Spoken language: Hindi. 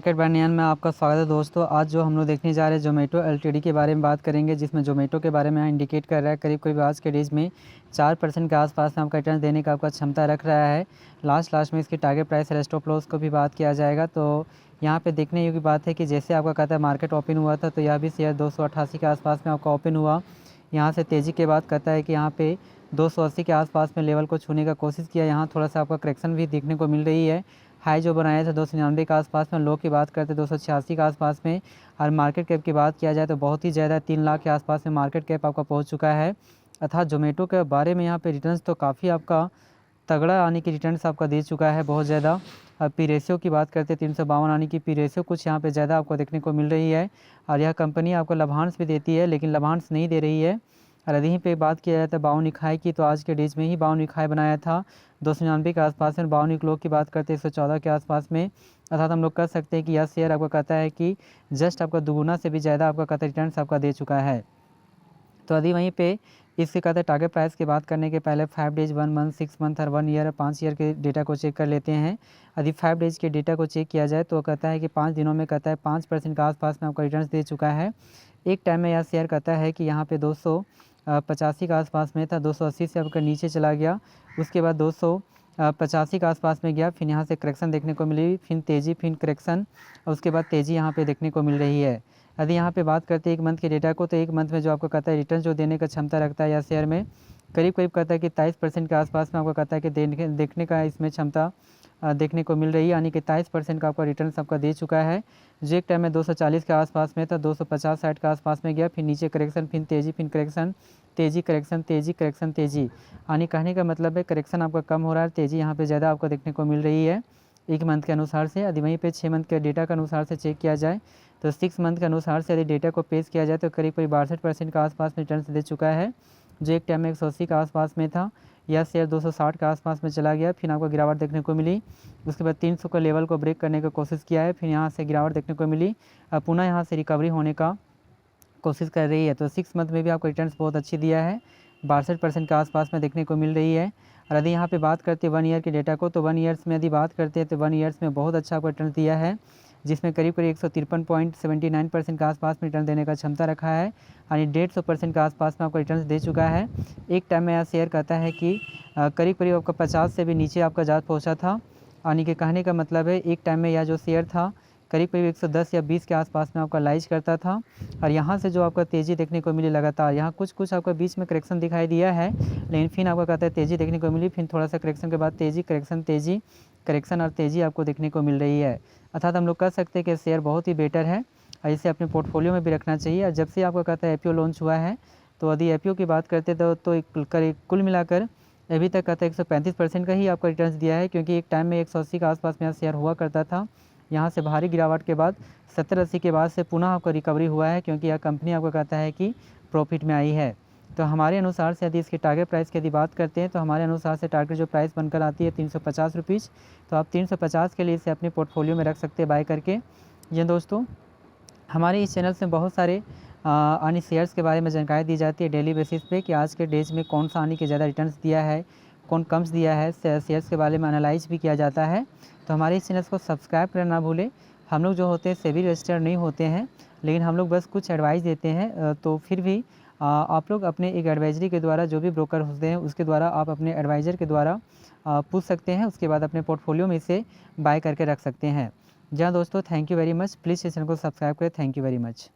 मार्केट बयान में आपका स्वागत है दोस्तों। आज जो हम लोग देखने जा रहे हैं जोमेटो एलटीडी के बारे में बात करेंगे, जिसमें जोमेटो के बारे में यहाँ इंडिकेट कर रहा है करीब आज के डेज में 4% के आसपास में आपका रिटर्न देने का आपका क्षमता रख रहा है। लास्ट में इसकी टारगेट प्राइस और स्टॉप लॉस को भी बात किया जाएगा। तो यहाँ पे देखने योग्य बात है कि जैसे आपका कहता है मार्केट ओपन हुआ था तो यह भी शेयर 288 के आसपास में आपका ओपन हुआ। यहाँ से तेज़ी के बाद कहता है कि यहाँ पे 280 के आसपास में लेवल को छूने का कोशिश किया। यहाँ थोड़ा सा आपका करेक्शन भी देखने को मिल रही है। हाई जो बनाया था 299 के आसपास में, लो की बात करते 286 के आसपास में। और मार्केट कैप की बात किया जाए तो बहुत ही ज़्यादा 3 लाख के आसपास में मार्केट कैप आपका पहुंच चुका है। अर्थात जोमेटो के बारे में यहाँ पे रिटर्न्स तो काफ़ी आपका तगड़ा आने की रिटर्न्स आपका दे चुका है, बहुत ज़्यादा। पी रेशियो की बात करते 352 आने की पी रेशियो कुछ यहाँ पे ज़्यादा आपको देखने को मिल रही है। और यह कंपनी आपको लाभांश भी देती है, लेकिन लाभांश नहीं दे रही है। और यहीं पे बात किया जाए तो 52 इकाई की, तो आज के डेज में ही 52 इकाई बनाया था 299 के आसपास में। 52 लोग की बात करते 114 के आसपास में। अर्थात हम लोग कह सकते हैं कि यह शेयर आपका कहता है कि जस्ट आपका दुगुना से भी ज़्यादा आपका कहता है रिटर्न्स आपका दे चुका है। तो यदि वहीं पे इसके कहते हैं टारगेट प्राइस की बात करने के पहले 5 डेज, 1 मंथ, 6 मंथ और 1 ईयर, 5 ईयर के डेटा को चेक कर लेते हैं। यदि 5 डेज के डेटा को चेक किया जाए तो कहता है कि 5 दिनों में कहता है 5% के आसपास में आपका रिटर्न्स दे चुका है। एक टाइम में यह शेयर कहता है कि यहाँ पे 285 के आसपास में था, 280 से आपका नीचे चला गया। उसके बाद 285 के आसपास में गया, फिर यहाँ से करेक्शन देखने को मिली, फिर तेज़ी, फिर करेक्शन, और उसके बाद तेज़ी यहाँ पे देखने को मिल रही है। यदि यहाँ पे बात करते हैं 1 मंथ के डेटा को, तो 1 मंथ में जो आपको कहता है रिटर्न जो देने का क्षमता रखता है या शेयर में करीब कहता है कि 23% के आसपास में आपको कहता है कि देखने का इसमें क्षमता देखने को मिल रही है। यानी कि 23% का आपका रिटर्न आपका दे चुका है। जो एक टाइम में 240 के आसपास में था, 250-60 के आसपास में गया, फिर नीचे करेक्शन, फिर तेज़ी, फिर करेक्शन, तेज़ी, करेक्शन, तेज़ी, करेक्शन, तेज़ी। यानी कहने का मतलब है करेक्शन आपका कम हो रहा है, तेज़ी यहाँ पे ज़्यादा आपको देखने को मिल रही है 1 मंथ के अनुसार से। यदि वहीं पे 6 मंथ के डेटा के अनुसार से चेक किया जाए तो 6 मंथ के अनुसार से यदि डेटा को पेश किया जाए तो करीब 62% के आसपास में रिटर्न दे चुका है। जो एक टाइम में 180 के आसपास में था, यह शेयर 260 के आसपास में चला गया, फिर आपको गिरावट देखने को मिली। उसके बाद 300 का लेवल को ब्रेक करने का कोशिश किया है, फिर यहाँ से गिरावट देखने को मिली, पुनः यहाँ से रिकवरी होने का कोशिश कर रही है। तो 6 मंथ में भी आपको रिटर्न्स बहुत अच्छी दिया है, 62% के आसपास में देखने को मिल रही है। और यदि यहाँ पे बात करते हैं 1 ईयर के डेटा को, तो 1 ईयर्स में यदि बात करते हैं तो 1 ईयर्स में बहुत अच्छा आपको रिटर्न दिया है, जिसमें करीब 153.79% के आसपास में रिटर्न देने का क्षमता रखा है। यानी 150% के आसपास में आपको रिटर्न दे चुका है। एक टाइम में यह शेयर कहता है कि करीब आपका 50 से भी नीचे आपका जा पहुँचा था। यानी कि कहने का मतलब है एक टाइम में यह जो शेयर था करीब 110 या 20 के आसपास में आपका लाइज करता था। और यहाँ से जो आपका तेज़ी देखने को मिली लगातार, यहाँ कुछ आपका बीच में करेक्शन दिखाई दिया है, लेकिन फिर आपका कहता है तेज़ी देखने को मिली, फिर थोड़ा सा करेक्शन के बाद तेज़ी, करेक्शन, तेज़ी, करेक्शन और तेज़ी आपको देखने को मिल रही है। अर्थात हम लोग कह सकते हैं कि शेयर बहुत ही बेटर है और इसे अपने पोर्टफोलियो में भी रखना चाहिए। और जब से आपका कहता है IPO लॉन्च हुआ है, तो यदि IPO की बात करते तो कुल मिलाकर अभी तक कहता है 135% का ही आपका रिटर्न दिया है, क्योंकि एक टाइम में 180 के आसपास में शेयर हुआ करता था। यहाँ से भारी गिरावट के बाद 70-80 के बाद से पुनः आपका रिकवरी हुआ है, क्योंकि यह कंपनी आपको कहता है कि प्रॉफिट में आई है। तो हमारे अनुसार से यदि इसकी टारगेट प्राइस की यदि बात करते हैं तो हमारे अनुसार से टारगेट जो प्राइस बनकर आती है 350 रुपीज़। तो आप 350 के लिए इसे अपने पोर्टफोलियो में रख सकते हैं बाय करके। ये दोस्तों, हमारे इस चैनल से बहुत सारे अन्य शेयर्स के बारे में जानकारी दी जाती है डेली बेसिस पे कि आज के डेज में कौन सा आने के ज़्यादा रिटर्न्स दिया है, कौन कम्स दिया है, शेयर्स के बारे में एनालाइज भी किया जाता है। तो हमारे इस चैनल को सब्सक्राइब करना ना भूलें। हम लोग जो होते हैं सेबी रजिस्टर्ड नहीं होते हैं, लेकिन हम लोग बस कुछ एडवाइस देते हैं। तो फिर भी आप लोग अपने एक एडवाइजरी के द्वारा, जो भी ब्रोकर होते हैं उसके द्वारा आप अपने एडवाइज़र के द्वारा पूछ सकते हैं, उसके बाद अपने पोर्टफोलियो में इसे बाय करके रख सकते हैं। जी हाँ दोस्तों, thank you very much. Please इस चैनल को सब्सक्राइब करें। Thank you very much.